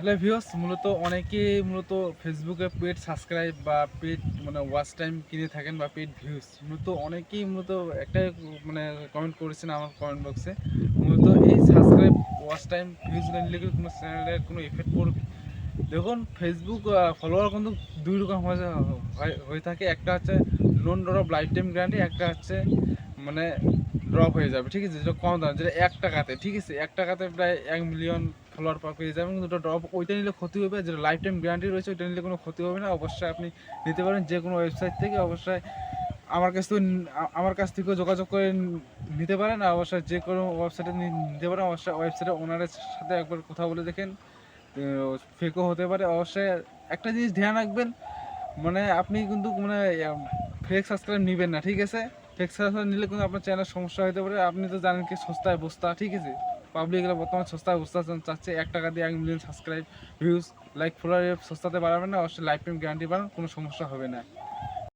Hello viewers, মূলত ফেসবুকে paid subscribe বা পেড ওয়াচ টাইম কিনে থাকেন বা পেড ভিউজ অনেকেই একটাই কমেন্ট করেছেন আমার কমেন্ট বক্সে। এই সাবস্ক্রাইব ওয়াচ টাইম ভিউজ নিলে কি কোনো চ্যানেলের কোনো এফেক্ট পড়বে? দেখুন, ফেসবুক ফলোয়ার কিন্তু দুই রকম হয়ে থাকে। একটা হচ্ছে নন ড্রপ লাইফ টাইম গ্যারান্টি, একটা হচ্ছে মানে ড্রপ হয়ে যাবে, ঠিক আছে, যেটা কম দাম, যেটা 1 টাকাতে, ঠিক আছে, 1 টাকাতে প্রায় 1 মিলিয়ন ফলোয়ার পেয়ে যাবেন। কিন্তু ওটা ড্রপ, ওইটা নিলে ক্ষতি হবে। যেটা লাইফ টাইম গ্যারান্টি রয়েছে ওইটা নিলে কোনো ক্ষতি হবে না। অবশ্যই আপনি নিতে পারেন যে কোনো ওয়েবসাইট থেকে। অবশ্যই আমার কাছ থেকেও যোগাযোগ করে নিতে পারেন। আর অবশ্যই যে কোনো ওয়েবসাইটে নিতে পারেন। অবশ্যই ওয়েবসাইটের ওনারের সাথে একবার কথা বলে দেখেন, ফেকও হতে পারে। অবশ্যই একটা জিনিস ধ্যান রাখবেন, আপনি কিন্তু ফেক সাবস্ক্রাইব নেবেন না, ঠিক আছে। ফেক সাবস্ক্রাইব নিলে কিন্তু আপনার চ্যানেলের সমস্যা হতে পারে। আপনি তো জানেন কি সস্তায় বস্তা, ঠিক আছে। পাবলিকরা বর্তমানে সস্তায় বস্তা চাচ্ছে। 1 টাকা দিয়ে 1 million subscribe, views, like, follower সস্তাতে বাড়াবেন না। অবশ্যই লাইফ টাইম গ্যারান্টি পাবেন, কোনো সমস্যা হবে না।